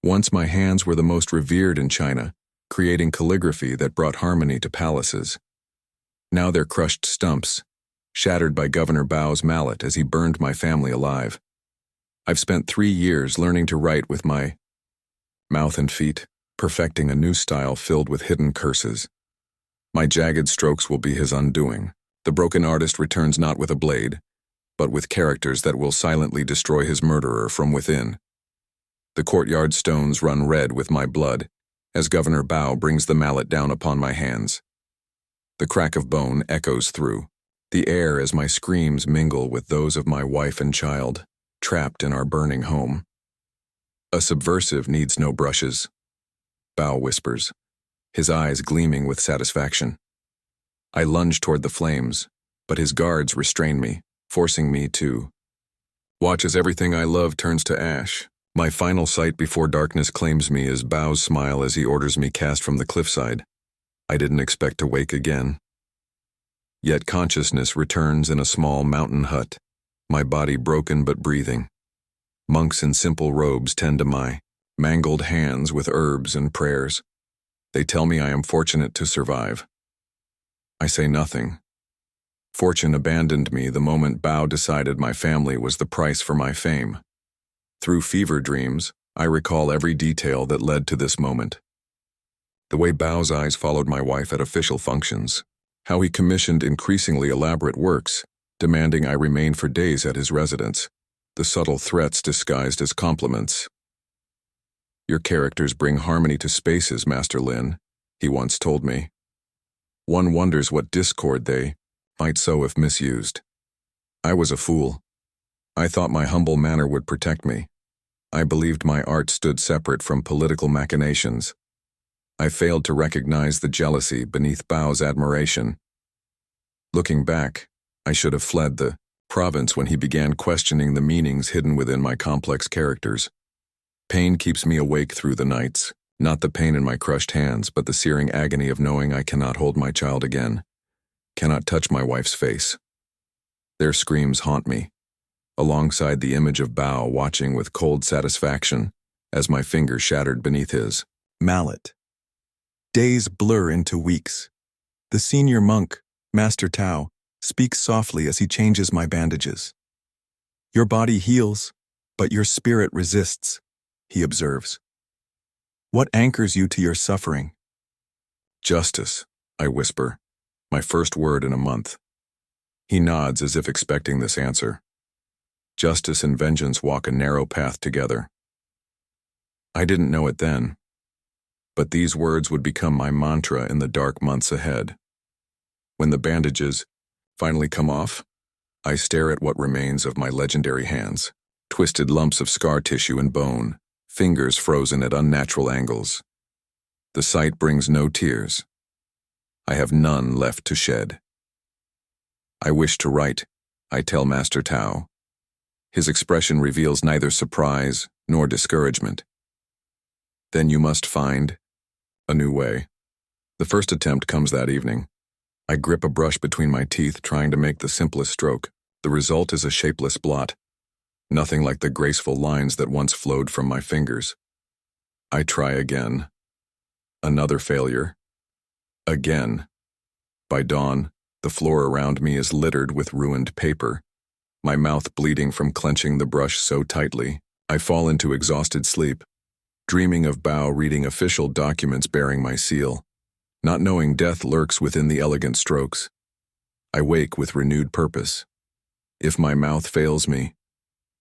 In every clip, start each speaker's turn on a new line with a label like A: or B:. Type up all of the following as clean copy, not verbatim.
A: Once my hands were the most revered in China, creating calligraphy that brought harmony to palaces. Now they're crushed stumps, shattered by Governor Bao's mallet as he burned my family alive. I've spent 3 years learning to write with my mouth and feet, perfecting a new style filled with hidden curses. My jagged strokes will be his undoing. The broken artist returns not with a blade, but with characters that will silently destroy his murderer from within. The courtyard stones run red with my blood as Governor Bao brings the mallet down upon my hands. The crack of bone echoes through the air as my screams mingle with those of my wife and child, trapped in our burning home. A subversive needs no brushes, Bao whispers, his eyes gleaming with satisfaction. I lunge toward the flames, but his guards restrain me, forcing me to watch as everything I love turns to ash. My final sight before darkness claims me is Bao's smile as he orders me cast from the cliffside. I didn't expect to wake again. Yet consciousness returns in a small mountain hut, my body broken but breathing. Monks in simple robes tend to my mangled hands with herbs and prayers. They tell me I am fortunate to survive. I say nothing. Fortune abandoned me the moment Bao decided my family was the price for my fame. Through fever dreams, I recall every detail that led to this moment. The way Bao's eyes followed my wife at official functions, how he commissioned increasingly elaborate works, demanding I remain for days at his residence, the subtle threats disguised as compliments. Your characters bring harmony to spaces, Master Lin, he once told me. One wonders what discord they might sow if misused. I was a fool. I thought my humble manner would protect me. I believed my art stood separate from political machinations. I failed to recognize the jealousy beneath Bao's admiration. Looking back, I should have fled the province when he began questioning the meanings hidden within my complex characters. Pain keeps me awake through the nights, not the pain in my crushed hands, but the searing agony of knowing I cannot hold my child again, cannot touch my wife's face. Their screams haunt me, alongside the image of Bao watching with cold satisfaction as my fingers shattered beneath his mallet. Days blur into weeks. The senior monk, Master Tao, speaks softly as he changes my bandages. Your body heals, but your spirit resists, he observes. What anchors you to your suffering? Justice, I whisper, my first word in a month. He nods as if expecting this answer. Justice and vengeance walk a narrow path together. I didn't know it then, but these words would become my mantra in the dark months ahead. When the bandages finally come off, I stare at what remains of my legendary hands, twisted lumps of scar tissue and bone, fingers frozen at unnatural angles. The sight brings no tears. I have none left to shed. I wish to write, I tell Master Tao. His expression reveals neither surprise nor discouragement. Then you must find a new way. The first attempt comes that evening. I grip a brush between my teeth, trying to make the simplest stroke. The result is a shapeless blot, nothing like the graceful lines that once flowed from my fingers. I try again. Another failure. Again. By dawn, the floor around me is littered with ruined paper. My mouth bleeding from clenching the brush so tightly, I fall into exhausted sleep, dreaming of Bao reading official documents bearing my seal, not knowing death lurks within the elegant strokes. I wake with renewed purpose. If my mouth fails me,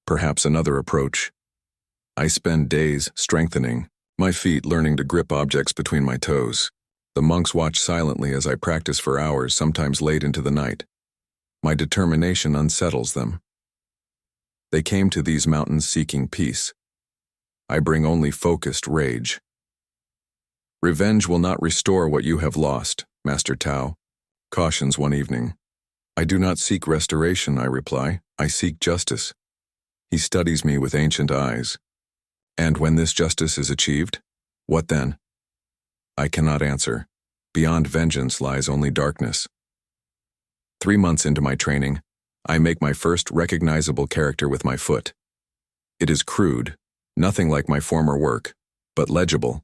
A: perhaps another approach. I spend days strengthening, my feet learning to grip objects between my toes. The monks watch silently as I practice for hours, sometimes late into the night. My determination unsettles them. They came to these mountains seeking peace. I bring only focused rage. Revenge will not restore what you have lost, Master Tao cautions one evening. I do not seek restoration, I reply. I seek justice. He studies me with ancient eyes. And when this justice is achieved, what then? I cannot answer. Beyond vengeance lies only darkness. 3 months into my training, I make my first recognizable character with my foot. It is crude, nothing like my former work, but legible.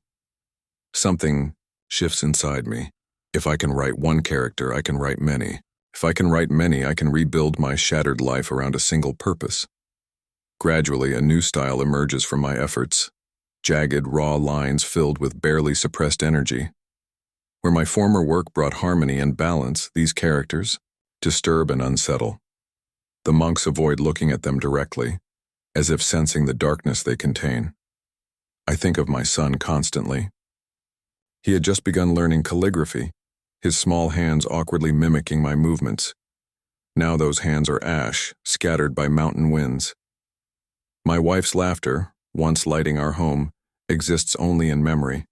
A: Something shifts inside me. If I can write one character, I can write many. If I can write many, I can rebuild my shattered life around a single purpose. Gradually, a new style emerges from my efforts. Jagged, raw lines filled with barely suppressed energy. Where my former work brought harmony and balance, these characters disturb and unsettle. The monks avoid looking at them directly, as if sensing the darkness they contain. I think of my son constantly. He had just begun learning calligraphy, his small hands awkwardly mimicking my movements. Now those hands are ash, scattered by mountain winds. My wife's laughter, once lighting our home, exists only in memory.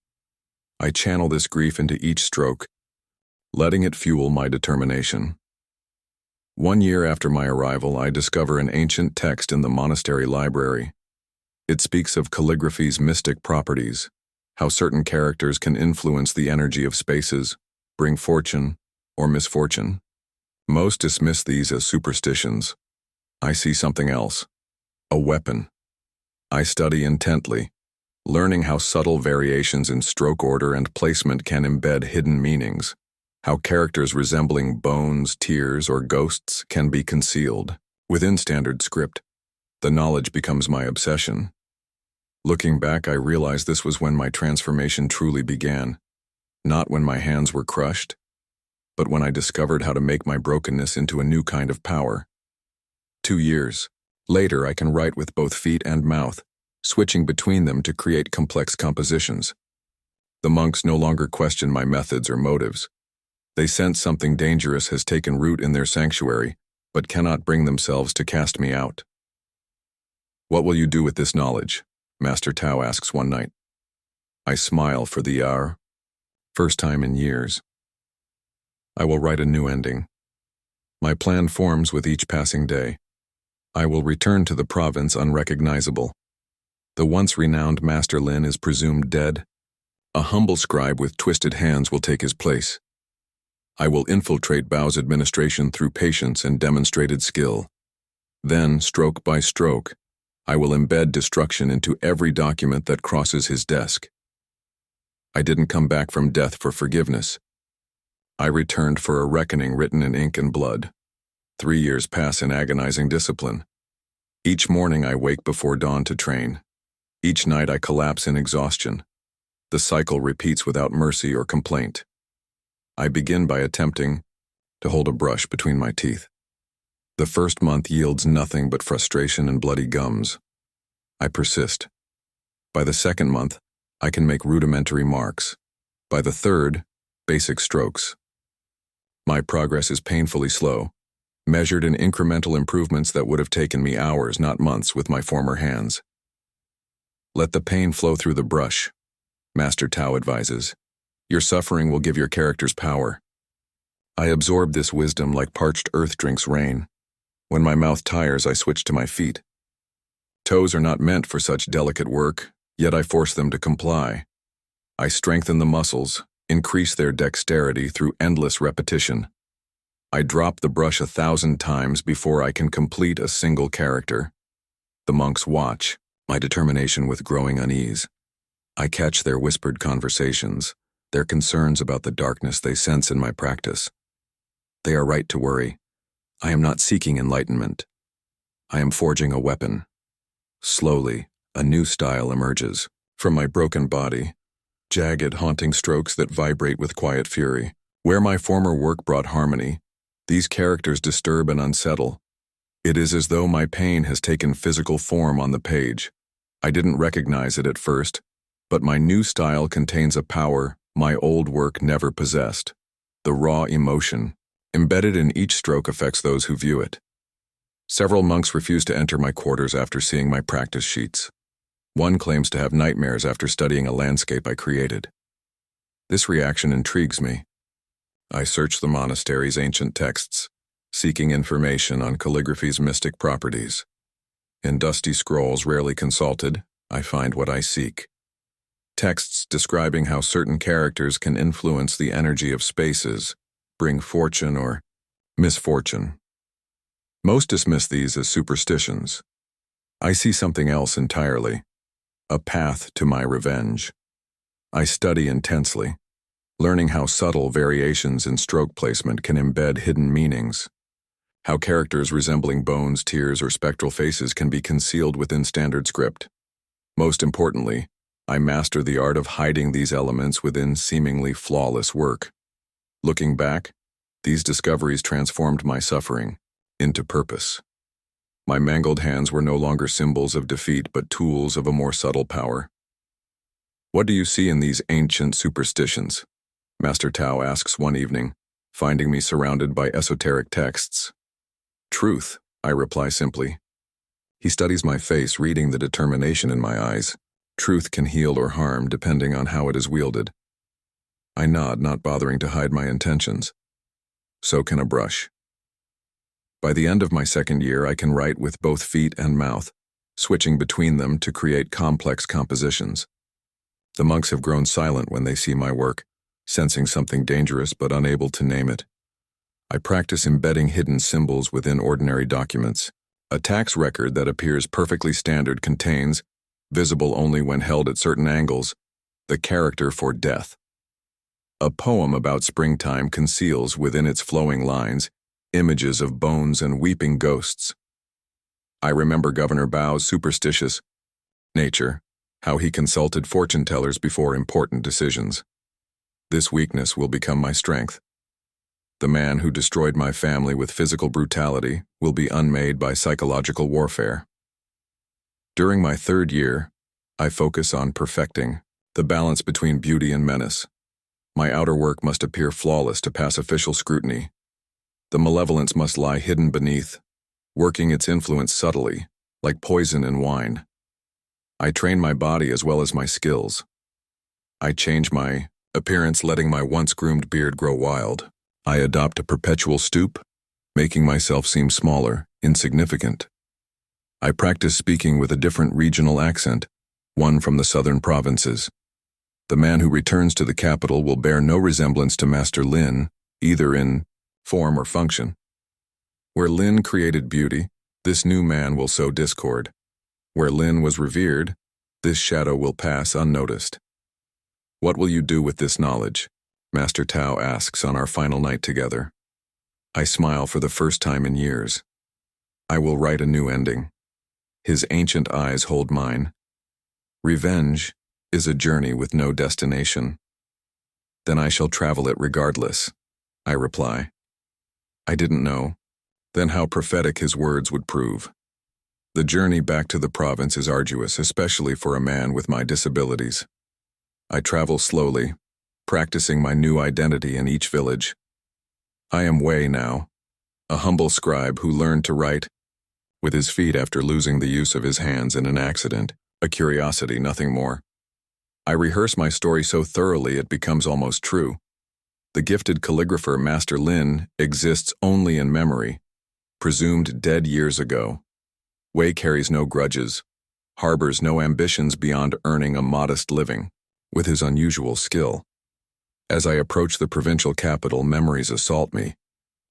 A: I channel this grief into each stroke, letting it fuel my determination. 1 year after my arrival, I discover an ancient text in the monastery library. It speaks of calligraphy's mystic properties, how certain characters can influence the energy of spaces, bring fortune or misfortune. Most dismiss these as superstitions. I see something else, a weapon. I study intently, learning how subtle variations in stroke order and placement can embed hidden meanings, how characters resembling bones, tears, or ghosts can be concealed. Within standard script, the knowledge becomes my obsession. Looking back, I realize this was when my transformation truly began, not when my hands were crushed, but when I discovered how to make my brokenness into a new kind of power. 2 years later, I can write with both feet and mouth, switching between them to create complex compositions. The monks no longer question my methods or motives. They sense something dangerous has taken root in their sanctuary, but cannot bring themselves to cast me out. "What will you do with this knowledge?" Master Tao asks one night. I smile for the hour. First time in years. I will write a new ending. My plan forms with each passing day. I will return to the province unrecognizable. The once renowned Master Lin is presumed dead. A humble scribe with twisted hands will take his place. I will infiltrate Bao's administration through patience and demonstrated skill. Then, stroke by stroke, I will embed destruction into every document that crosses his desk. I didn't come back from death for forgiveness. I returned for a reckoning written in ink and blood. 3 years pass in agonizing discipline. Each morning I wake before dawn to train. Each night I collapse in exhaustion. The cycle repeats without mercy or complaint. I begin by attempting to hold a brush between my teeth. The first month yields nothing but frustration and bloody gums. I persist. By the second month, I can make rudimentary marks. By the third, basic strokes. My progress is painfully slow, measured in incremental improvements that would have taken me hours, not months, with my former hands. Let the pain flow through the brush, Master Tao advises. Your suffering will give your characters power. I absorb this wisdom like parched earth drinks rain. When my mouth tires, I switch to my feet. Toes are not meant for such delicate work, yet I force them to comply. I strengthen the muscles, increase their dexterity through endless repetition. I drop the brush 1,000 times before I can complete a single character. The monks watch, my determination with growing unease. I catch their whispered conversations, their concerns about the darkness they sense in my practice. They are right to worry. I am not seeking enlightenment. I am forging a weapon. Slowly, a new style emerges. From my broken body, jagged, haunting strokes that vibrate with quiet fury. Where my former work brought harmony, these characters disturb and unsettle. It is as though my pain has taken physical form on the page. I didn't recognize it at first, but my new style contains a power my old work never possessed. The raw emotion, embedded in each stroke, affects those who view it. Several monks refuse to enter my quarters after seeing my practice sheets. One claims to have nightmares after studying a landscape I created. This reaction intrigues me. I search the monastery's ancient texts, seeking information on calligraphy's mystic properties. In dusty scrolls rarely consulted, I find what I seek. Texts describing how certain characters can influence the energy of spaces, bring fortune or misfortune. Most dismiss these as superstitions. I see something else entirely. a path to my revenge. I study intensely, learning how subtle variations in stroke placement can embed hidden meanings, how characters resembling bones, tears, or spectral faces can be concealed within standard script. Most importantly, I master the art of hiding these elements within seemingly flawless work. Looking back, these discoveries transformed my suffering into purpose. My mangled hands were no longer symbols of defeat but tools of a more subtle power. "What do you see in these ancient superstitions?" Master Tao asks one evening, finding me surrounded by esoteric texts. "Truth," I reply simply. He studies my face, reading the determination in my eyes. Truth can heal or harm depending on how it is wielded. I nod, not bothering to hide my intentions. So can a brush. By the end of my second year, I can write with both feet and mouth, switching between them to create complex compositions. The monks have grown silent when they see my work, sensing something dangerous but unable to name it. I practice embedding hidden symbols within ordinary documents. A tax record that appears perfectly standard contains, visible only when held at certain angles, the character for death. A poem about springtime conceals within its flowing lines images of bones and weeping ghosts. I remember Governor Bao's superstitious nature, how he consulted fortune tellers before important decisions. This weakness will become my strength. The man who destroyed my family with physical brutality will be unmade by psychological warfare. During my third year, I focus on perfecting the balance between beauty and menace. My outer work must appear flawless to pass official scrutiny. The malevolence must lie hidden beneath, working its influence subtly, like poison in wine. I train my body as well as my skills. I change my appearance, letting my once groomed beard grow wild. I adopt a perpetual stoop, making myself seem smaller, insignificant. I practice speaking with a different regional accent, one from the southern provinces. The man who returns to the capital will bear no resemblance to Master Lin, either in form or function. Where Lin created beauty, this new man will sow discord. Where Lin was revered, this shadow will pass unnoticed. "What will you do with this knowledge?" Master Tao asks on our final night together. I smile for the first time in years. "I will write a new ending." His ancient eyes hold mine. "Revenge is a journey with no destination." "Then I shall travel it regardless," I reply. I didn't know then how prophetic his words would prove. The journey back to the province is arduous, especially for a man with my disabilities. I travel slowly, practicing my new identity in each village. I am Wei now, a humble scribe who learned to write with his feet after losing the use of his hands in an accident, a curiosity, nothing more. I rehearse my story so thoroughly it becomes almost true. The gifted calligrapher Master Lin exists only in memory, presumed dead years ago. Wei carries no grudges, harbors no ambitions beyond earning a modest living, with his unusual skill. As I approach the provincial capital, memories assault me.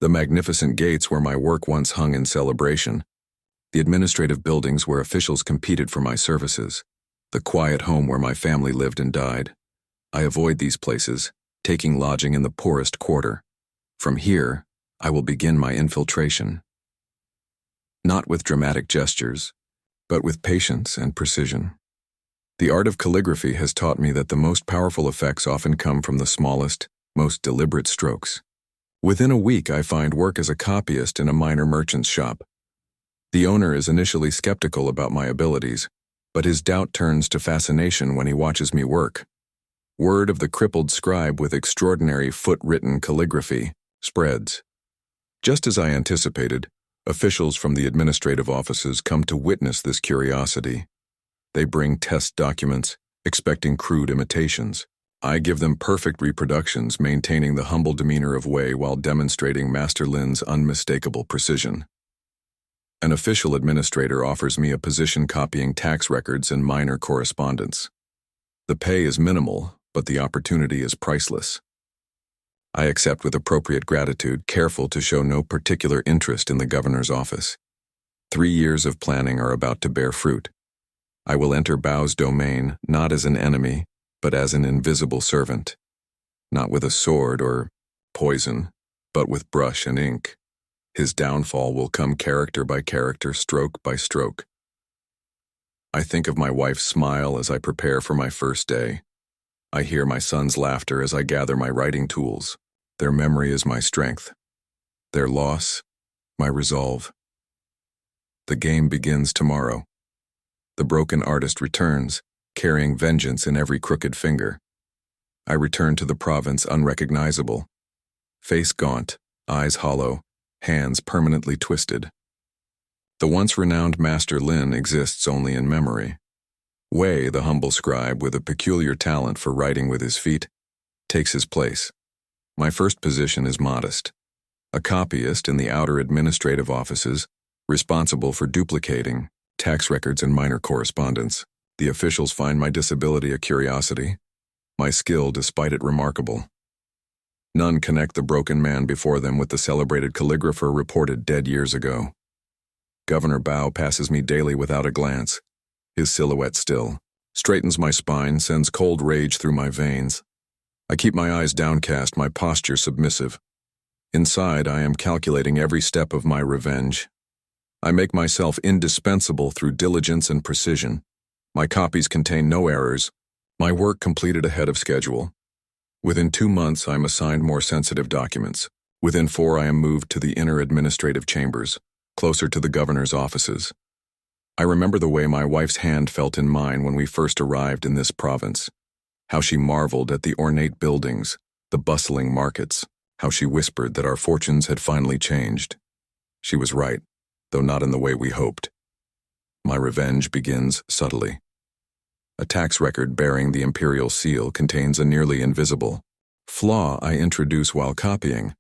A: The magnificent gates where my work once hung in celebration, the administrative buildings where officials competed for my services, the quiet home where my family lived and died. I avoid these places, taking lodging in the poorest quarter. From here, I will begin my infiltration. Not with dramatic gestures, but with patience and precision. The art of calligraphy has taught me that the most powerful effects often come from the smallest, most deliberate strokes. Within a week, I find work as a copyist in a minor merchant's shop. The owner is initially skeptical about my abilities, but his doubt turns to fascination when he watches me work. Word of the crippled scribe with extraordinary foot-written calligraphy spreads. Just as I anticipated, officials from the administrative offices come to witness this curiosity. They bring test documents, expecting crude imitations. I give them perfect reproductions, maintaining the humble demeanor of Wei while demonstrating Master Lin's unmistakable precision. An official administrator offers me a position copying tax records and minor correspondence. The pay is minimal, but the opportunity is priceless. I accept with appropriate gratitude, careful to show no particular interest in the governor's office. 3 years of planning are about to bear fruit. I will enter Bao's domain not as an enemy, but as an invisible servant. Not with a sword or poison, but with brush and ink. His downfall will come character by character, stroke by stroke. I think of my wife's smile as I prepare for my first day. I hear my son's laughter as I gather my writing tools. Their memory is my strength. Their loss, my resolve. The game begins tomorrow. The broken artist returns, carrying vengeance in every crooked finger. I return to the province unrecognizable. Face gaunt, eyes hollow, hands permanently twisted. The once renowned Master Lin exists only in memory. Wei, the humble scribe with a peculiar talent for writing with his feet, takes his place. My first position is modest. A copyist in the outer administrative offices, responsible for duplicating tax records and minor correspondence. The officials find my disability a curiosity, my skill despite it remarkable. None connect the broken man before them with the celebrated calligrapher reported dead years ago. Governor Bao passes me daily without a glance, his silhouette still, straightens my spine, sends cold rage through my veins. I keep my eyes downcast, my posture submissive. Inside, I am calculating every step of my revenge. I make myself indispensable through diligence and precision. My copies contain no errors, my work completed ahead of schedule. Within 2 months, I am assigned more sensitive documents. Within 4, I am moved to the inner administrative chambers, closer to the governor's offices. I remember the way my wife's hand felt in mine when we first arrived in this province, how she marveled at the ornate buildings, the bustling markets, how she whispered that our fortunes had finally changed. She was right, though not in the way we hoped. My revenge begins subtly. A tax record bearing the imperial seal contains a nearly invisible flaw I introduce while copying.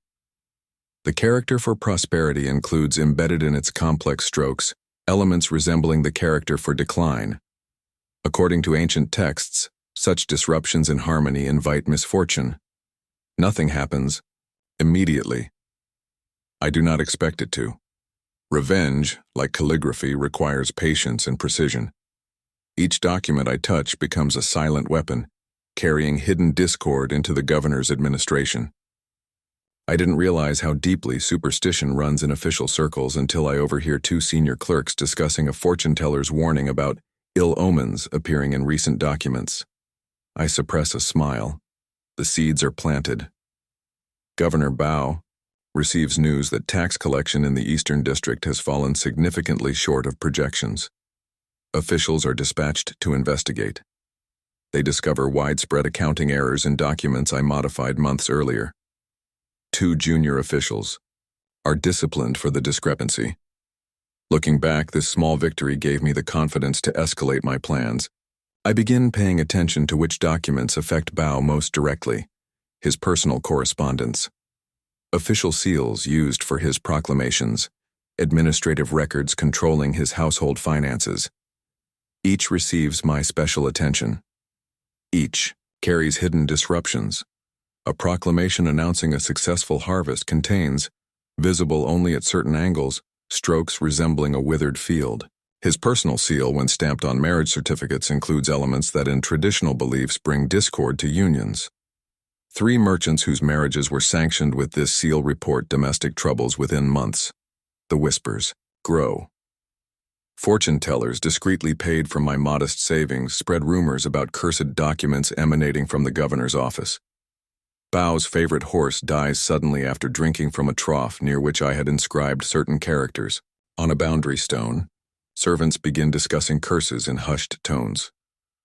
A: The character for prosperity includes embedded in its complex strokes elements resembling the character for decline. According to ancient texts, such disruptions in harmony invite misfortune. Nothing happens immediately. I do not expect it to. Revenge, like calligraphy, requires patience and precision. Each document I touch becomes a silent weapon, carrying hidden discord into the governor's administration. I didn't realize how deeply superstition runs in official circles until I overhear 2 senior clerks discussing a fortune-teller's warning about ill omens appearing in recent documents. I suppress a smile. The seeds are planted. Governor Bao receives news that tax collection in the Eastern District has fallen significantly short of projections. Officials are dispatched to investigate. They discover widespread accounting errors in documents I modified months earlier. 2 junior officials are disciplined for the discrepancy. Looking back, this small victory gave me the confidence to escalate my plans. I begin paying attention to which documents affect Bao most directly: his personal correspondence, official seals used for his proclamations, administrative records controlling his household finances. Each receives my special attention. Each carries hidden disruptions. A proclamation announcing a successful harvest contains, visible only at certain angles, strokes resembling a withered field. His personal seal, when stamped on marriage certificates, includes elements that in traditional beliefs bring discord to unions. 3 merchants whose marriages were sanctioned with this seal report domestic troubles within months. The whispers grow. Fortune tellers discreetly paid from my modest savings spread rumors about cursed documents emanating from the governor's office. Bao's favorite horse dies suddenly after drinking from a trough near which I had inscribed certain characters. On a boundary stone, servants begin discussing curses in hushed tones.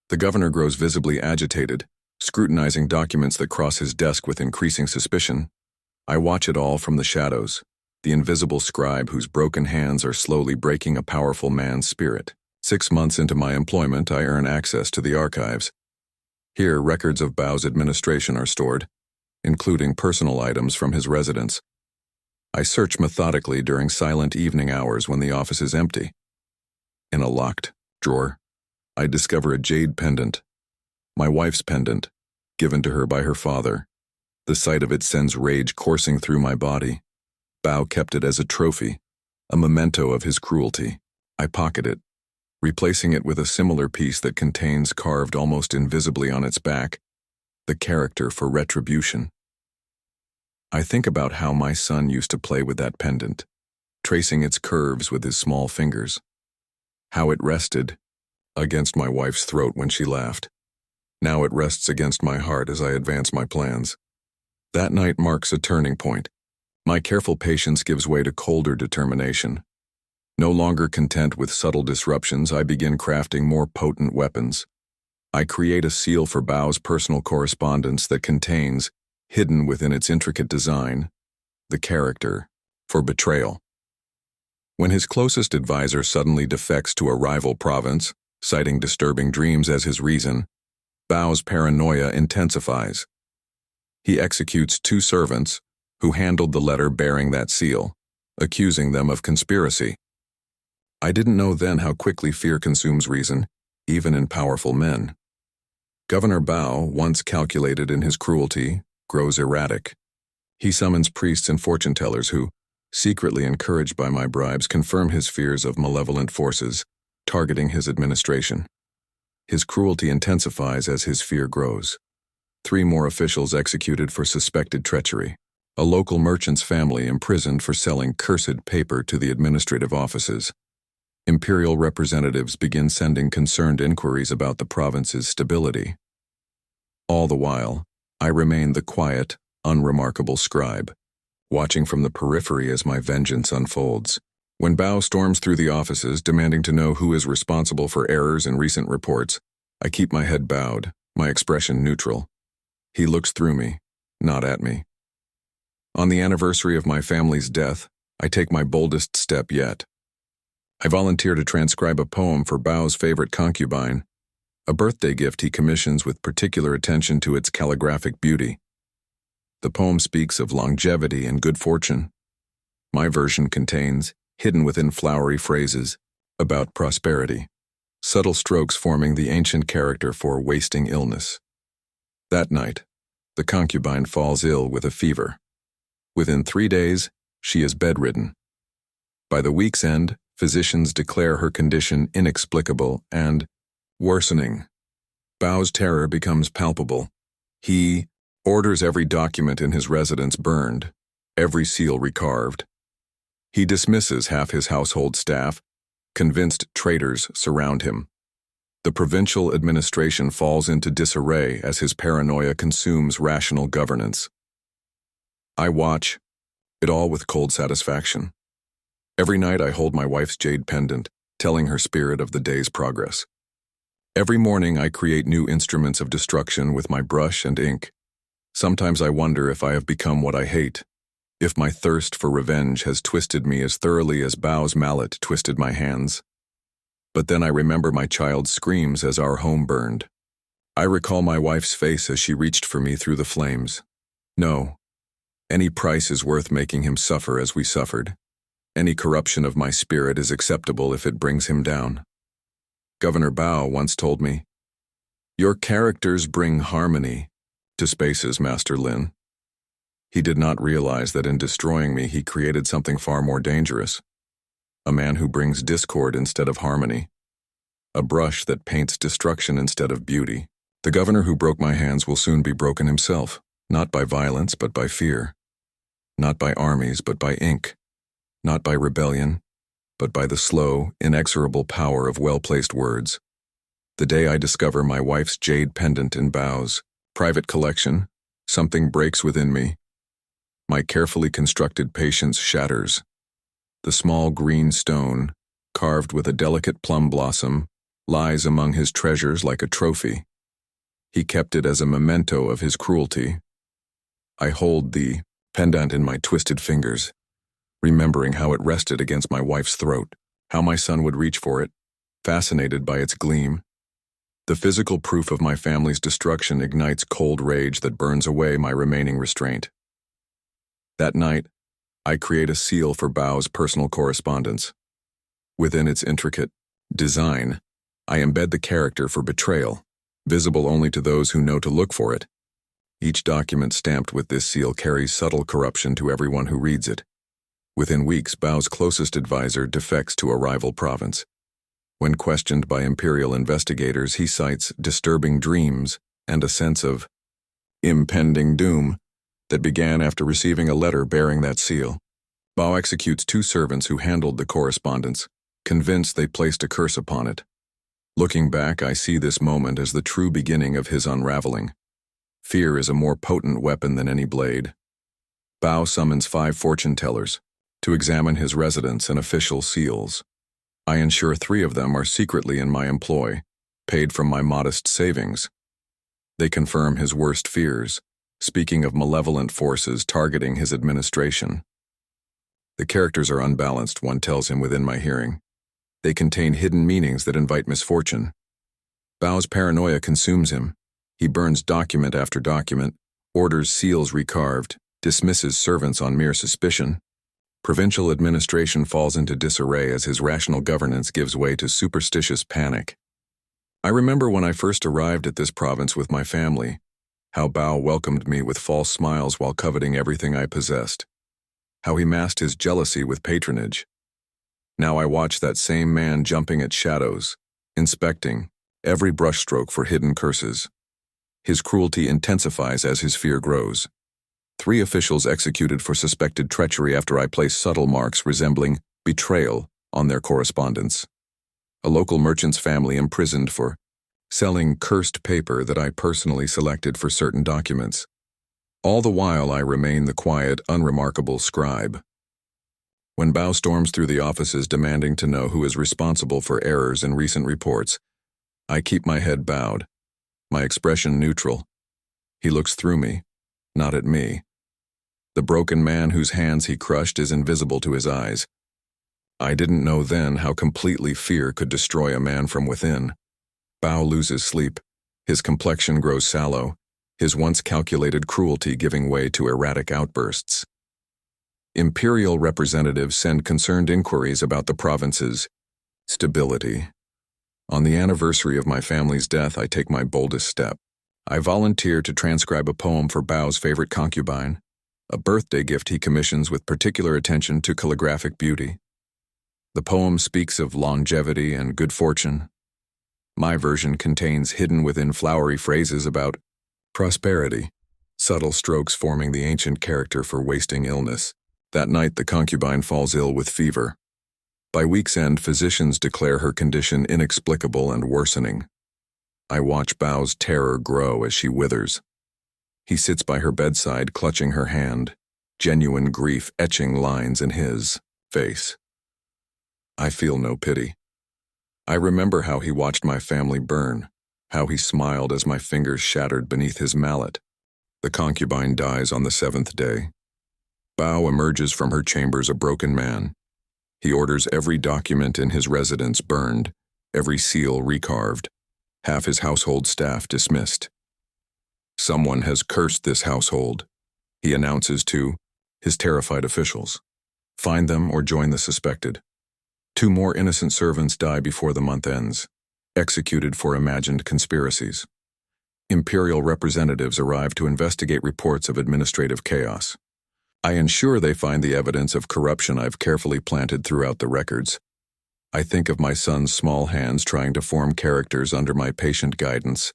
A: The governor grows visibly agitated, scrutinizing documents that cross his desk with increasing suspicion. I watch it all from the shadows, the invisible scribe whose broken hands are slowly breaking a powerful man's spirit. 6 months into my employment, I earn access to the archives. Here, records of Bao's administration are stored, including personal items from his residence. I search methodically during silent evening hours when the office is empty. In a locked drawer, I discover a jade pendant, my wife's pendant, given to her by her father. The sight of it sends rage coursing through my body. Bao kept it as a trophy, a memento of his cruelty. I pocket it, replacing it with a similar piece that contains, carved almost invisibly on its back, the character for retribution. I think about how my son used to play with that pendant, tracing its curves with his small fingers, how it rested against my wife's throat when she laughed. Now it rests against my heart as I advance my plans. That night marks a turning point. My careful patience gives way to colder determination. No longer content with subtle disruptions, I begin crafting more potent weapons. I create a seal for Bao's personal correspondence that contains, hidden within its intricate design, the character for betrayal. When his closest advisor suddenly defects to a rival province, citing disturbing dreams as his reason, Bao's paranoia intensifies. He executes 2 servants who handled the letter bearing that seal, accusing them of conspiracy. I didn't know then how quickly fear consumes reason, even in powerful men. Governor Bao, once calculated in his cruelty, grows erratic. He summons priests and fortune-tellers who, secretly encouraged by my bribes, confirm his fears of malevolent forces, targeting his administration. His cruelty intensifies as his fear grows. 3 more officials executed for suspected treachery. A local merchant's family imprisoned for selling cursed paper to the administrative offices. Imperial representatives begin sending concerned inquiries about the province's stability. All the while, I remain the quiet, unremarkable scribe, watching from the periphery as my vengeance unfolds. When Bao storms through the offices, demanding to know who is responsible for errors in recent reports, I keep my head bowed, my expression neutral. He looks through me, not at me. On the anniversary of my family's death, I take my boldest step yet. I volunteer to transcribe a poem for Bao's favorite concubine, a birthday gift he commissions with particular attention to its calligraphic beauty. The poem speaks of longevity and good fortune. My version contains, hidden within flowery phrases, about prosperity, subtle strokes forming the ancient character for wasting illness. That night, the concubine falls ill with a fever. Within 3 days, she is bedridden. By the week's end, physicians declare her condition inexplicable and worsening. Bao's terror becomes palpable. He orders every document in his residence burned, every seal recarved. He dismisses half his household staff. Convinced traitors surround him. The provincial administration falls into disarray as his paranoia consumes rational governance. I watch, it all with cold satisfaction. Every night I hold my wife's jade pendant, telling her spirit of the day's progress. Every morning I create new instruments of destruction with my brush and ink. Sometimes I wonder if I have become what I hate, if my thirst for revenge has twisted me as thoroughly as Bao's mallet twisted my hands. But then I remember my child's screams as our home burned. I recall my wife's face as she reached for me through the flames. No, any price is worth making him suffer as we suffered. Any corruption of my spirit is acceptable if it brings him down. Governor Bao once told me, "Your characters bring harmony to spaces, Master Lin." He did not realize that in destroying me he created something far more dangerous. A man who brings discord instead of harmony. A brush that paints destruction instead of beauty. The governor who broke my hands will soon be broken himself, not by violence but by fear. Not by armies but by ink. Not by rebellion, but by the slow, inexorable power of well-placed words. The day I discover my wife's jade pendant in Bao's private collection, something breaks within me. My carefully constructed patience shatters. The small green stone, carved with a delicate plum blossom, lies among his treasures like a trophy. He kept it as a memento of his cruelty. I hold the pendant in my twisted fingers, remembering how it rested against my wife's throat, how my son would reach for it, fascinated by its gleam. The physical proof of my family's destruction ignites cold rage that burns away my remaining restraint. That night, I create a seal for Bao's personal correspondence. Within its intricate design, I embed the character for betrayal, visible only to those who know to look for it. Each document stamped with this seal carries subtle corruption to everyone who reads it. Within weeks, Bao's closest advisor defects to a rival province. When questioned by Imperial investigators, he cites disturbing dreams and a sense of impending doom that began after receiving a letter bearing that seal. Bao executes 2 servants who handled the correspondence, convinced they placed a curse upon it. Looking back, I see this moment as the true beginning of his unraveling. Fear is a more potent weapon than any blade. Bao summons 5 fortune tellers to examine his residence and official seals. I ensure 3 of them are secretly in my employ, paid from my modest savings. They confirm his worst fears, speaking of malevolent forces targeting his administration. The characters are unbalanced, one tells him within my hearing. They contain hidden meanings that invite misfortune. Bao's paranoia consumes him. He burns document after document, orders seals recarved, dismisses servants on mere suspicion. Provincial administration falls into disarray as his rational governance gives way to superstitious panic. I remember when I first arrived at this province with my family, how Bao welcomed me with false smiles while coveting everything I possessed. How he masked his jealousy with patronage. Now I watch that same man jumping at shadows, inspecting every brushstroke for hidden curses. His cruelty intensifies as his fear grows. 3 officials executed for suspected treachery after I placed subtle marks resembling betrayal on their correspondence. A local merchant's family imprisoned for selling cursed paper that I personally selected for certain documents. All the while I remain the quiet, unremarkable scribe. When Bao storms through the offices demanding to know who is responsible for errors in recent reports, I keep my head bowed, my expression neutral. He looks through me, not at me. The broken man whose hands he crushed is invisible to his eyes. I didn't know then how completely fear could destroy a man from within. Bao loses sleep. His complexion grows sallow, his once calculated cruelty giving way to erratic outbursts. Imperial representatives send concerned inquiries about the province's stability. On the anniversary of my family's death, I take my boldest step. I volunteer to transcribe a poem for Bao's favorite concubine, a birthday gift he commissions with particular attention to calligraphic beauty. The poem speaks of longevity and good fortune. My version contains hidden within flowery phrases about prosperity, subtle strokes forming the ancient character for wasting illness. That night, the concubine falls ill with fever. By week's end, physicians declare her condition inexplicable and worsening. I watch Bao's terror grow as she withers. He sits by her bedside, clutching her hand, genuine grief etching lines in his face. I feel no pity. I remember how he watched my family burn, how he smiled as my fingers shattered beneath his mallet. The concubine dies on the 7th day. Bao emerges from her chambers a broken man. He orders every document in his residence burned, every seal recarved, half his household staff dismissed. Someone has cursed this household, he announces to his terrified officials. Find them or join the suspected. 2 more innocent servants die before the month ends, executed for imagined conspiracies. Imperial representatives arrive to investigate reports of administrative chaos. I ensure they find the evidence of corruption I've carefully planted throughout the records. I think of my son's small hands trying to form characters under my patient guidance,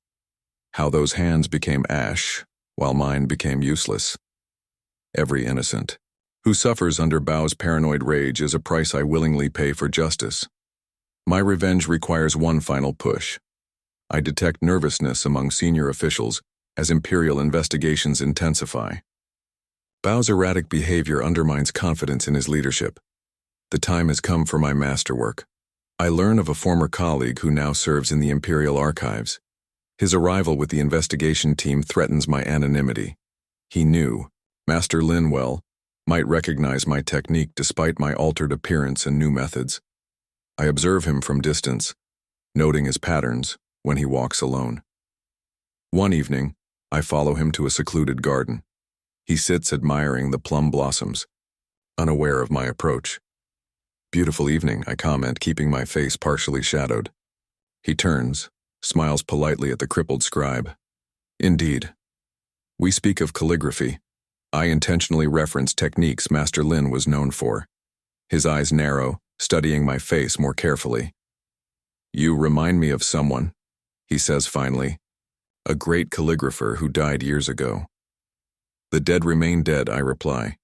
A: how those hands became ash, while mine became useless. Every innocent who suffers under Bao's paranoid rage is a price I willingly pay for justice. My revenge requires one final push. I detect nervousness among senior officials as Imperial investigations intensify. Bao's erratic behavior undermines confidence in his leadership. The time has come for my masterwork. I learn of a former colleague who now serves in the Imperial Archives. His arrival with the investigation team threatens my anonymity. He knew Master Linwell might recognize my technique despite my altered appearance and new methods. I observe him from distance, noting his patterns when he walks alone. One evening, I follow him to a secluded garden. He sits admiring the plum blossoms, unaware of my approach. Beautiful evening, I comment, keeping my face partially shadowed. He turns, smiles politely at the crippled scribe. Indeed. We speak of calligraphy. I intentionally reference techniques Master Lin was known for. His eyes narrow, studying my face more carefully. You remind me of someone, he says finally, a great calligrapher who died years ago. The dead remain dead, I reply.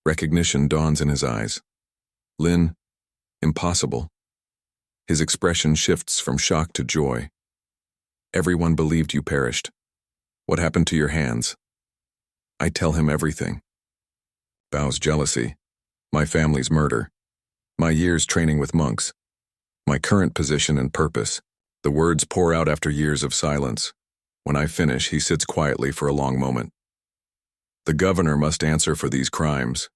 A: Recognition dawns in his eyes. Lin, impossible. His expression shifts from shock to joy. Everyone believed you perished. What happened to your hands? I tell him everything. Bao's jealousy, my family's murder, my years training with monks, my current position and purpose. The words pour out after years of silence. When I finish, he sits quietly for a long moment. The governor must answer for these crimes,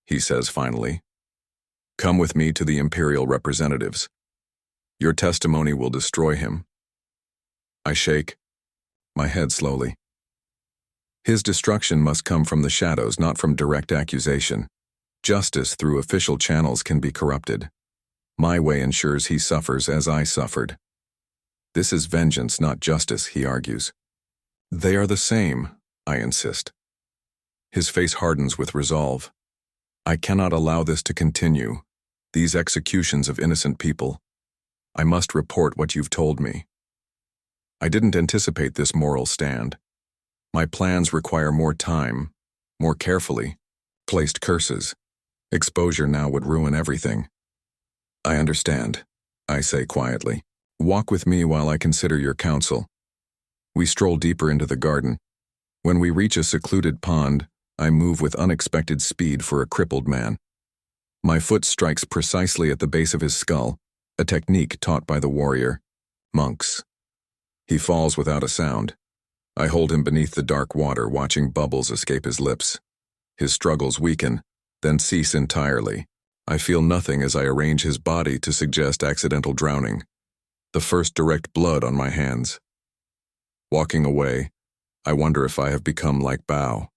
A: he says finally. Come with me to the imperial representatives. Your testimony will destroy him. I shake, my head slowly. His destruction must come from the shadows, not from direct accusation. Justice through official channels can be corrupted. My way ensures he suffers as I suffered. This is vengeance, not justice, he argues. They are the same, I insist. His face hardens with resolve. I cannot allow this to continue, these executions of innocent people. I must report what you've told me. I didn't anticipate this moral stand. My plans require more time, more carefully placed curses. Exposure now would ruin everything. I understand, I say quietly. Walk with me while I consider your counsel. We stroll deeper into the garden. When we reach a secluded pond, I move with unexpected speed for a crippled man. My foot strikes precisely at the base of his skull, a technique taught by the warrior, monks. He falls without a sound. I hold him beneath the dark water, watching bubbles escape his lips. His struggles weaken, then cease entirely. I feel nothing as I arrange his body to suggest accidental drowning. The first direct blood on my hands. Walking away, I wonder if I have become like Bao.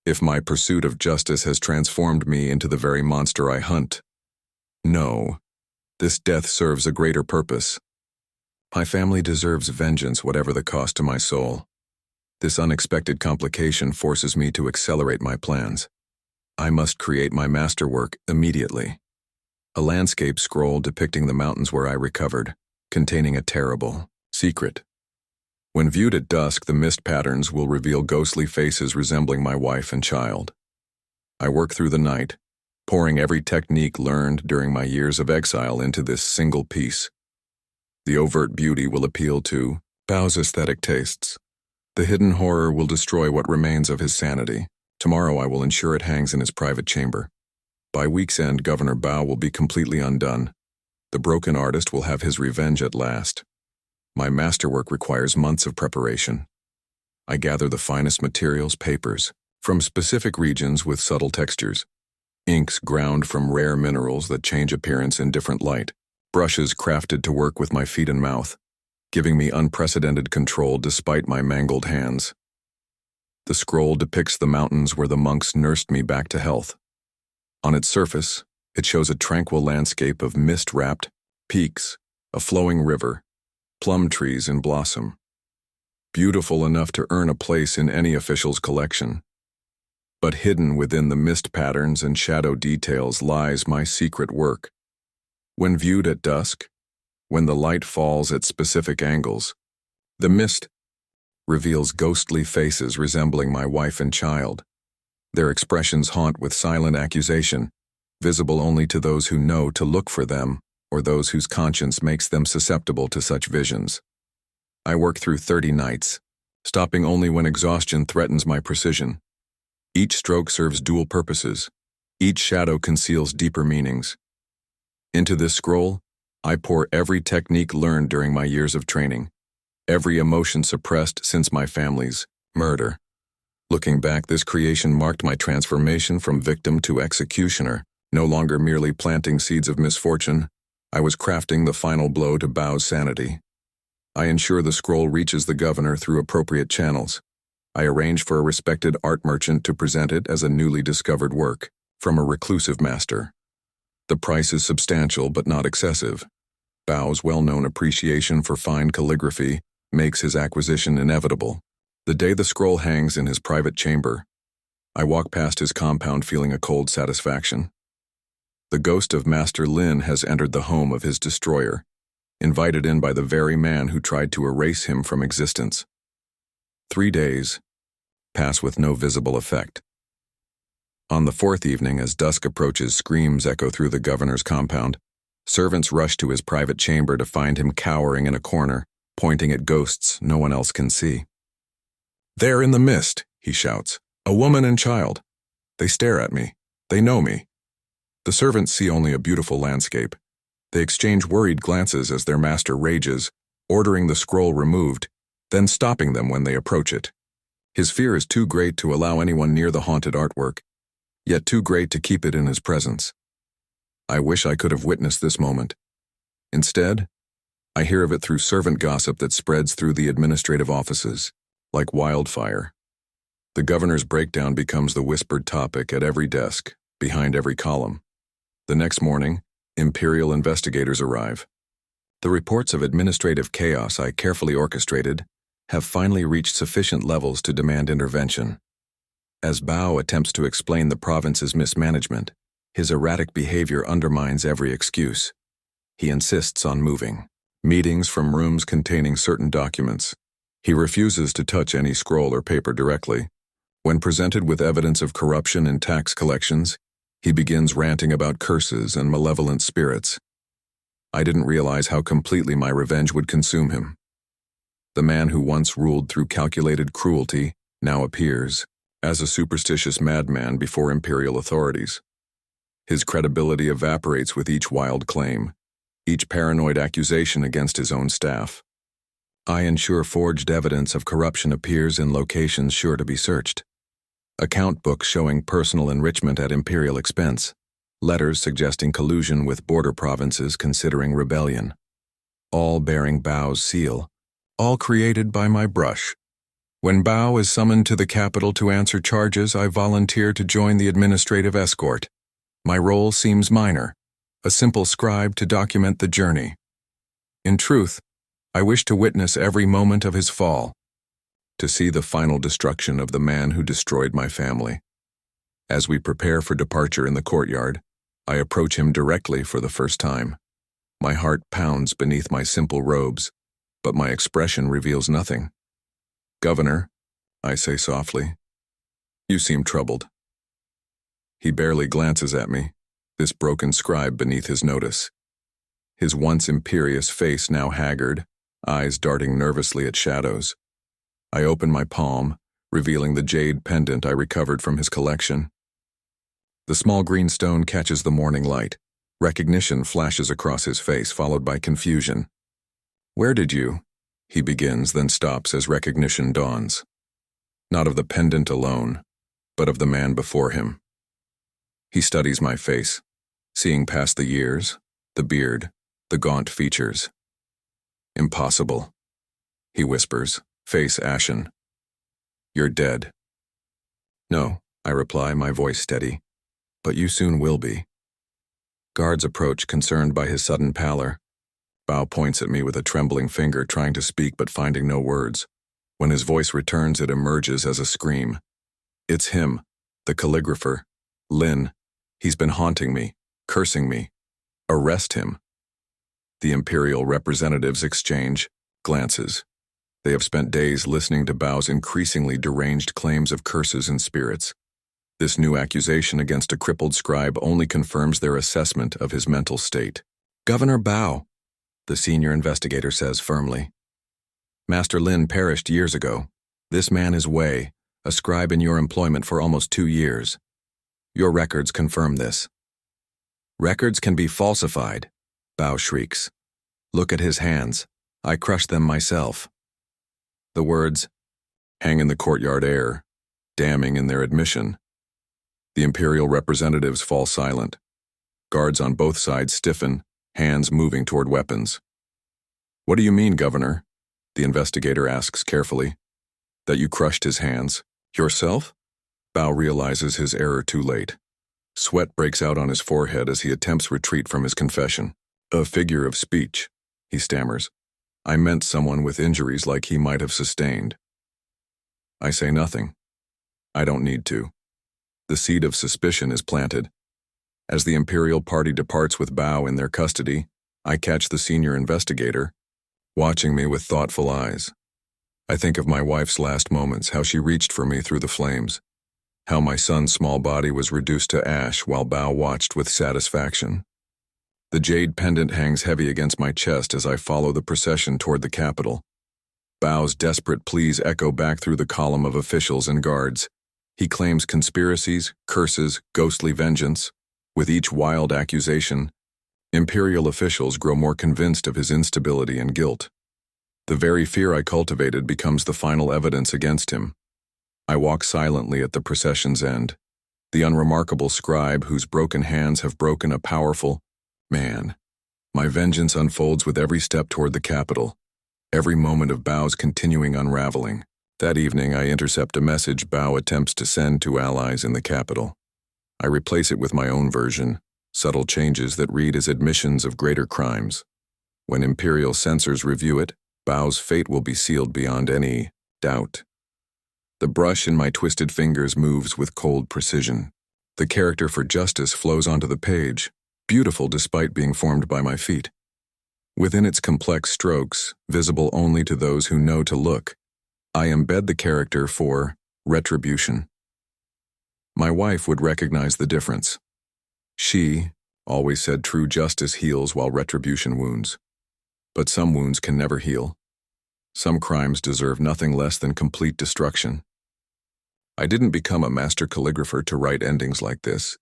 A: If my pursuit of justice has transformed me into the very monster I hunt. No, this death serves a greater purpose. My family deserves vengeance, whatever the cost to my soul. This unexpected complication forces me to accelerate my plans. I must create my masterwork immediately. A landscape scroll depicting the mountains where I recovered, containing a terrible secret. When viewed at dusk, the mist patterns will reveal ghostly faces resembling my wife and child. I work through the night, pouring every technique learned during my years of exile into this single piece. The overt beauty will appeal to Bao's aesthetic tastes. The hidden horror will destroy what remains of his sanity. Tomorrow I will ensure it hangs in his private chamber. By week's end, Governor Bao will be completely undone. The broken artist will have his revenge at last. My masterwork requires months of preparation. I gather the finest materials, papers, from specific regions with subtle textures, inks ground from rare minerals that change appearance in different light, brushes crafted to work with my feet and mouth, giving me unprecedented control despite my mangled hands. The scroll depicts the mountains where the monks nursed me back to health. On its surface, it shows a tranquil landscape of mist-wrapped peaks, a flowing river, plum trees in blossom. Beautiful enough to earn a place in any official's collection. But hidden within the mist patterns and shadow details lies my secret work. When viewed at dusk, when the light falls at specific angles, the mist reveals ghostly faces resembling my wife and child. Their expressions haunt with silent accusation, visible only to those who know to look for them or those whose conscience makes them susceptible to such visions. I work through 30 nights, stopping only when exhaustion threatens my precision. Each stroke serves dual purposes. Each shadow conceals deeper meanings. Into this scroll, I pour every technique learned during my years of training, every emotion suppressed since my family's murder. Looking back, this creation marked my transformation from victim to executioner, no longer merely planting seeds of misfortune. I was crafting the final blow to Bao's sanity. I ensure the scroll reaches the governor through appropriate channels. I arrange for a respected art merchant to present it as a newly discovered work from a reclusive master. The price is substantial but not excessive. Bao's well-known appreciation for fine calligraphy makes his acquisition inevitable. The day the scroll hangs in his private chamber, I walk past his compound feeling a cold satisfaction. The ghost of Master Lin has entered the home of his destroyer. invited in by the very man who tried to erase him from existence. 3 days pass with no visible effect. On the 4th evening, as dusk approaches, screams echo through the governor's compound. Servants rush to his private chamber to find him cowering in a corner, pointing at ghosts no one else can see. "There in the mist," he shouts, "a woman and child. They stare at me. They know me." The servants see only a beautiful landscape. They exchange worried glances as their master rages, ordering the scroll removed, then stopping them when they approach it. His fear is too great to allow anyone near the haunted artwork, yet too great to keep it in his presence. I wish I could have witnessed this moment. Instead, I hear of it through servant gossip that spreads through the administrative offices, like wildfire. The governor's breakdown becomes the whispered topic at every desk, behind every column. The next morning, imperial investigators arrive. The reports of administrative chaos I carefully orchestrated have finally reached sufficient levels to demand intervention. As Bao attempts to explain the province's mismanagement, his erratic behavior undermines every excuse. He insists on moving meetings from rooms containing certain documents. He refuses to touch any scroll or paper directly. When presented with evidence of corruption in tax collections, he begins ranting about curses and malevolent spirits. I didn't realize how completely my revenge would consume him. The man who once ruled through calculated cruelty now appears as a superstitious madman before imperial authorities. His credibility evaporates with each wild claim, each paranoid accusation against his own staff. I ensure forged evidence of corruption appears in locations sure to be searched. Account books showing personal enrichment at imperial expense, letters suggesting collusion with border provinces considering rebellion, all bearing Bao's seal, all created by my brush. When Bao is summoned to the capital to answer charges, I volunteer to join the administrative escort. My role seems minor, a simple scribe to document the journey. In truth, I wish to witness every moment of his fall, to see the final destruction of the man who destroyed my family. As we prepare for departure in the courtyard, I approach him directly for the first time. My heart pounds beneath my simple robes, but my expression reveals nothing. "Governor," I say softly, "you seem troubled." He barely glances at me, this broken scribe beneath his notice. His once imperious face now haggard, eyes darting nervously at shadows. I open my palm, revealing the jade pendant I recovered from his collection. The small green stone catches the morning light. Recognition flashes across his face, followed by confusion. "Where did you?" he begins, then stops as recognition dawns. Not of the pendant alone, but of the man before him. He studies my face, seeing past the years, the beard, the gaunt features. "Impossible," he whispers, face ashen. "You're dead." "No," I reply, my voice steady, "but you soon will be." Guards approach, concerned by his sudden pallor. Bao points at me with a trembling finger, trying to speak but finding no words. When his voice returns, it emerges as a scream. It's him, the calligrapher, Lin. He's been haunting me, cursing me. Arrest him. The imperial representatives exchange glances. They have spent days listening to Bao's increasingly deranged claims of curses and spirits. This new accusation against a crippled scribe only confirms their assessment of his mental state. "Governor Bao," the senior investigator says firmly. "Master Lin perished years ago. This man is Wei, a scribe in your employment for almost 2 years. Your records confirm this." "Records can be falsified," Bao shrieks. "Look at his hands. I crushed them myself." The words hang in the courtyard air, damning in their admission. The imperial representatives fall silent. Guards on both sides stiffen, hands moving toward weapons. "What do you mean, Governor?" the investigator asks carefully. "That you crushed his hands? Yourself?" Bao realizes his error too late. Sweat breaks out on his forehead as he attempts retreat from his confession. "A figure of speech," he stammers. "I meant someone with injuries like he might have sustained." I say nothing. I don't need to. The seed of suspicion is planted. As the imperial party departs with Bao in their custody, I catch the senior investigator, watching me with thoughtful eyes. I think of my wife's last moments, how she reached for me through the flames, how my son's small body was reduced to ash while Bao watched with satisfaction. The jade pendant hangs heavy against my chest as I follow the procession toward the Capitol. Bao's desperate pleas echo back through the column of officials and guards. He claims conspiracies, curses, ghostly vengeance. With each wild accusation, imperial officials grow more convinced of his instability and guilt. The very fear I cultivated becomes the final evidence against him. I walk silently at the procession's end, the unremarkable scribe whose broken hands have broken a powerful man. My vengeance unfolds with every step toward the Capitol, every moment of Bao's continuing unraveling. That evening, I intercept a message Bao attempts to send to allies in the Capitol. I replace it with my own version, subtle changes that read as admissions of greater crimes. When imperial censors review it, Bao's fate will be sealed beyond any doubt. The brush in my twisted fingers moves with cold precision. The character for justice flows onto the page, beautiful despite being formed by my feet. Within its complex strokes, visible only to those who know to look, I embed the character for retribution. My wife would recognize the difference. She always said true justice heals while retribution wounds. But some wounds can never heal. Some crimes deserve nothing less than complete destruction. I didn't become a master calligrapher to write endings like this.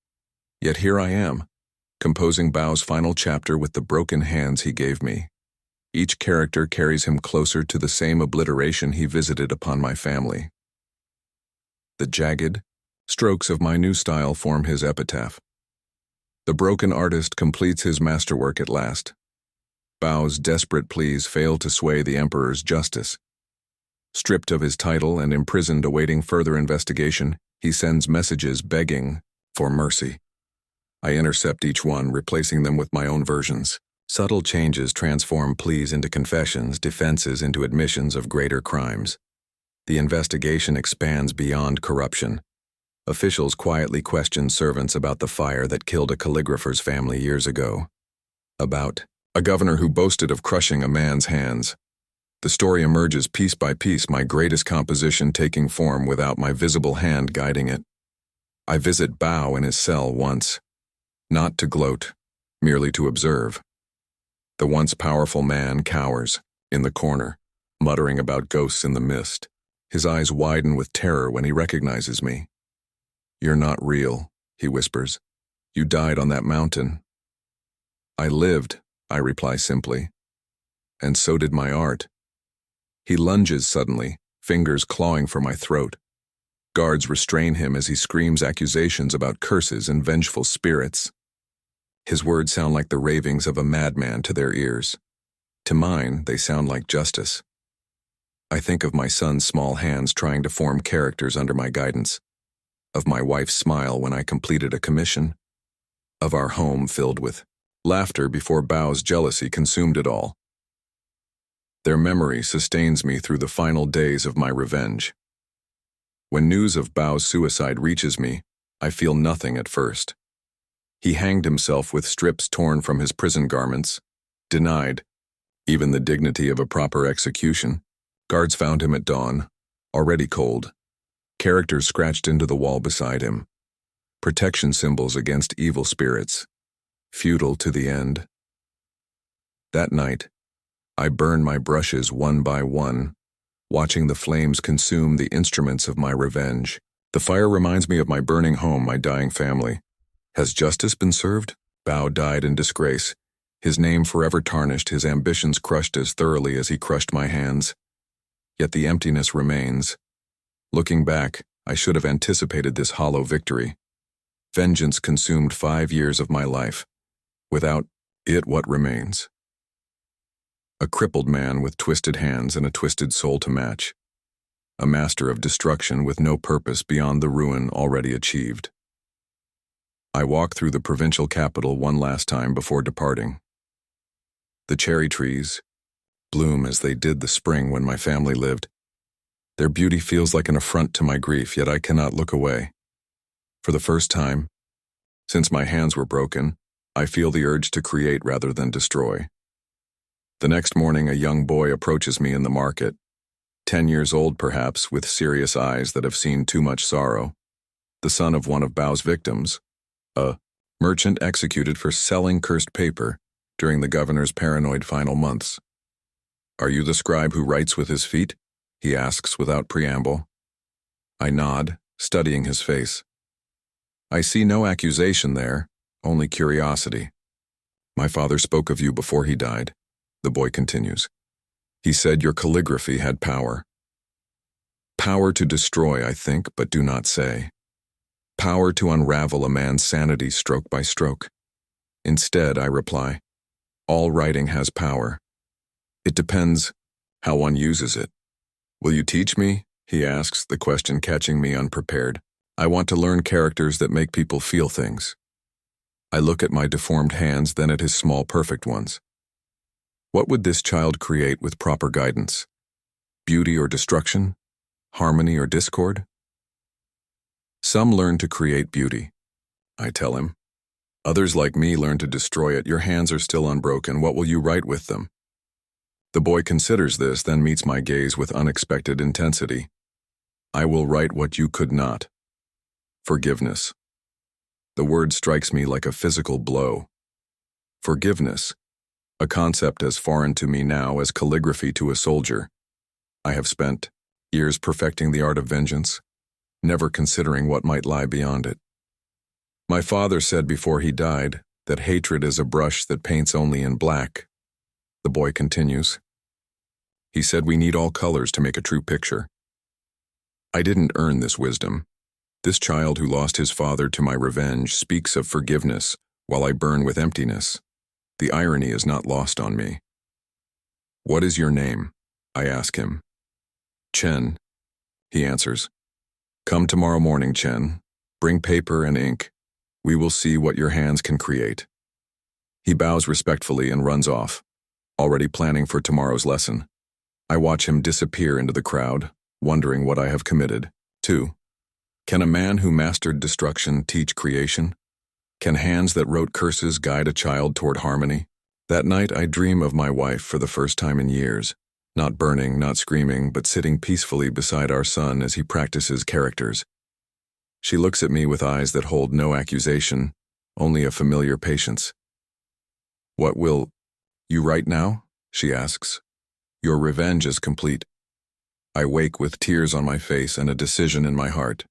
A: Yet here I am, composing Bao's final chapter with the broken hands he gave me. Each character carries him closer to the same obliteration he visited upon my family. The jagged strokes of my new style form his epitaph. The broken artist completes his masterwork at last. Bao's desperate pleas fail to sway the emperor's justice. Stripped of his title and imprisoned awaiting further investigation, he sends messages begging for mercy. I intercept each one, replacing them with my own versions. Subtle changes transform pleas into confessions, defenses into admissions of greater crimes. The investigation expands beyond corruption. Officials quietly question servants about the fire that killed a calligrapher's family years ago. About a governor who boasted of crushing a man's hands. The story emerges piece by piece, my greatest composition taking form without my visible hand guiding it. I visit Bao in his cell once, not to gloat, merely to observe. The once powerful man cowers in the corner, muttering about ghosts in the mist. His eyes widen with terror when he recognizes me. "You're not real," he whispers. "You died on that mountain." "I lived," I reply simply. "And so did my art." He lunges suddenly, fingers clawing for my throat. Guards restrain him as he screams accusations about curses and vengeful spirits. His words sound like the ravings of a madman to their ears. To mine, they sound like justice. I think of my son's small hands trying to form characters under my guidance, of my wife's smile when I completed a commission, of our home filled with laughter before Bao's jealousy consumed it all. Their memory sustains me through the final days of my revenge. When news of Bao's suicide reaches me, I feel nothing at first. He hanged himself with strips torn from his prison garments, denied even the dignity of a proper execution. Guards found him at dawn, already cold. Characters scratched into the wall beside him. Protection symbols against evil spirits. Futile to the end. That night, I burn my brushes one by one, watching the flames consume the instruments of my revenge. The fire reminds me of my burning home, my dying family. Has justice been served? Bao died in disgrace, his name forever tarnished, his ambitions crushed as thoroughly as he crushed my hands. Yet the emptiness remains. Looking back, I should have anticipated this hollow victory. Vengeance consumed 5 years of my life. Without it, what remains? A crippled man with twisted hands and a twisted soul to match. A master of destruction with no purpose beyond the ruin already achieved. I walk through the provincial capital one last time before departing. The cherry trees bloom as they did the spring when my family lived. Their beauty feels like an affront to my grief, yet I cannot look away. For the first time, since my hands were broken, I feel the urge to create rather than destroy. The next morning, a young boy approaches me in the market, 10 years old perhaps, with serious eyes that have seen too much sorrow. The son of one of Bao's victims, a merchant executed for selling cursed paper during the governor's paranoid final months. "Are you the scribe who writes with his feet?" he asks without preamble. I nod, studying his face. I see no accusation there, only curiosity. "My father spoke of you before he died," the boy continues. "He said your calligraphy had power. Power to destroy, I think, but do not say. Power to unravel a man's sanity stroke by stroke. Instead, I reply, all writing has power. It depends how one uses it." "Will you teach me?" he asks, the question catching me unprepared. I want to learn characters that make people feel things. I look at my deformed hands, then at his small, perfect ones. What would this child create with proper guidance? Beauty or destruction? Harmony or discord? "Some learn to create beauty," I tell him. "Others like me learn to destroy it. Your hands are still unbroken. What will you write with them?" The boy considers this, then meets my gaze with unexpected intensity. "I will write what you could not. Forgiveness." The word strikes me like a physical blow. Forgiveness, a concept as foreign to me now as calligraphy to a soldier. I have spent years perfecting the art of vengeance, never considering what might lie beyond it. My father said before he died that hatred is a brush that paints only in black. The boy continues. He said we need all colors to make a true picture. I didn't earn this wisdom. This child who lost his father to my revenge speaks of forgiveness while I burn with emptiness. The irony is not lost on me. "What is your name?" I ask him. "Chen," he answers. "Come tomorrow morning, Chen. Bring paper and ink. We will see what your hands can create." He bows respectfully and runs off, already planning for tomorrow's lesson. I watch him disappear into the crowd, wondering what I have committed. 2. Can a man who mastered destruction teach creation? Can hands that wrote curses guide a child toward harmony? That night I dream of my wife for the first time in years, not burning, not screaming, but sitting peacefully beside our son as he practices characters. She looks at me with eyes that hold no accusation, only a familiar patience. "What will you write now?" she asks. "Your revenge is complete." I wake with tears on my face and a decision in my heart.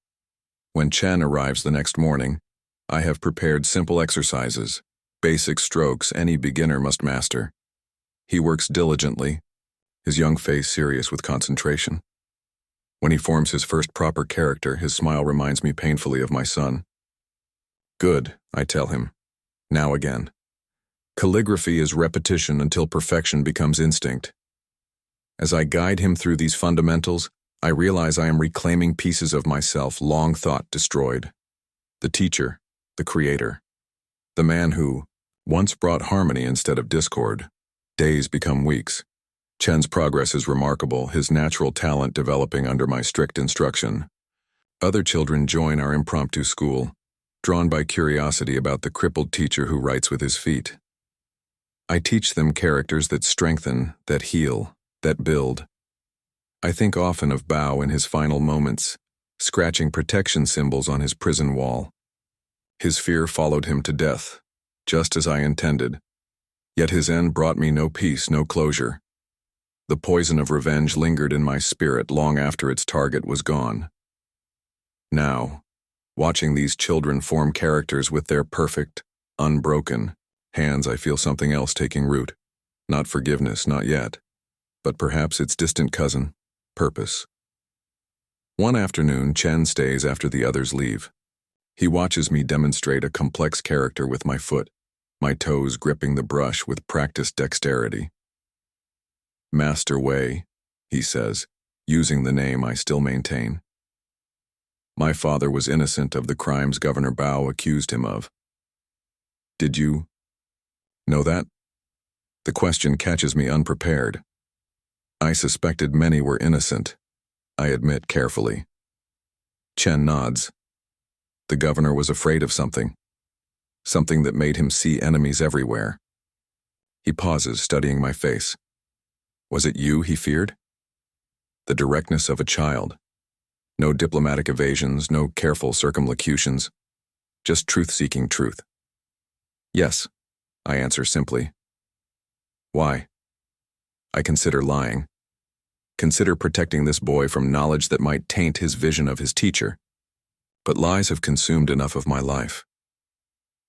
A: When Chen arrives the next morning, I have prepared simple exercises, basic strokes any beginner must master. He works diligently, his young face serious with concentration. When he forms his first proper character, his smile reminds me painfully of my son. "Good," I tell him. "Now again." Calligraphy is repetition until perfection becomes instinct. As I guide him through these fundamentals, I realize I am reclaiming pieces of myself long thought destroyed. The teacher, the creator, the man who once brought harmony instead of discord. Days become weeks. Chen's progress is remarkable, his natural talent developing under my strict instruction. Other children join our impromptu school, drawn by curiosity about the crippled teacher who writes with his feet. I teach them characters that strengthen, that heal, that build. I think often of Bao in his final moments, scratching protection symbols on his prison wall. His fear followed him to death, just as I intended. Yet his end brought me no peace, no closure. The poison of revenge lingered in my spirit long after its target was gone. Now, watching these children form characters with their perfect, unbroken hands, I feel something else taking root. Not forgiveness, not yet, but perhaps its distant cousin, purpose. One afternoon, Chen stays after the others leave. He watches me demonstrate a complex character with my foot, my toes gripping the brush with practiced dexterity. "Master Wei," he says, using the name I still maintain. My father was innocent of the crimes Governor Bao accused him of. Did you know that? The question catches me unprepared. I suspected many were innocent, I admit carefully. Chen nods. The governor was afraid of something. something that made him see enemies everywhere. He pauses, studying my face. Was it you he feared? The directness of a child. No diplomatic evasions, no careful circumlocutions, just truth-seeking truth. Yes, I answer simply. Why? I consider lying. Consider protecting this boy from knowledge that might taint his vision of his teacher. But lies have consumed enough of my life.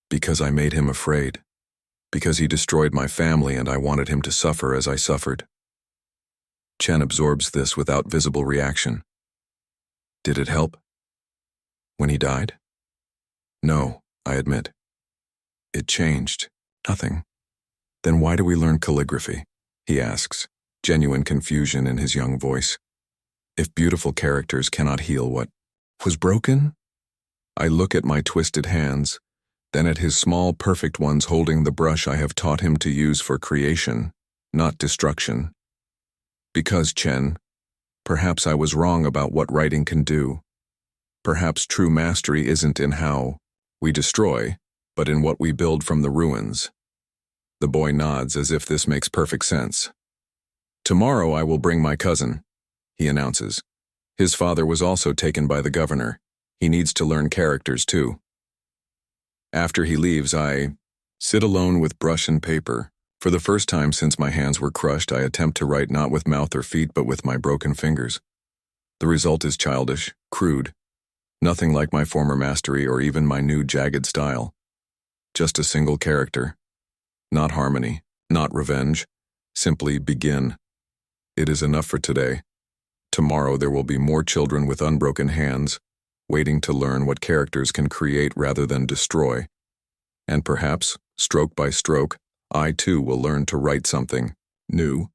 A: Because I made him afraid. Because he destroyed my family and I wanted him to suffer as I suffered. Chen absorbs this without visible reaction. Did it help? When he died? No, I admit. It changed. Nothing. Then why do we learn calligraphy? He asks, genuine confusion in his young voice. If beautiful characters cannot heal what was broken? I look at my twisted hands, then at his small, perfect ones holding the brush I have taught him to use for creation, not destruction. Because, Chen, perhaps I was wrong about what writing can do. Perhaps true mastery isn't in how we destroy, but in what we build from the ruins. The boy nods as if this makes perfect sense. Tomorrow I will bring my cousin, he announces. His father was also taken by the governor. He needs to learn characters too. After he leaves, I sit alone with brush and paper. For the first time since my hands were crushed, I attempt to write not with mouth or feet, but with my broken fingers. The result is childish, crude. Nothing like my former mastery or even my new jagged style. Just a single character. Not harmony, not revenge. Simply begin. It is enough for today. Tomorrow there will be more children with unbroken hands, waiting to learn what characters can create rather than destroy. And perhaps, stroke by stroke, I too will learn to write something new.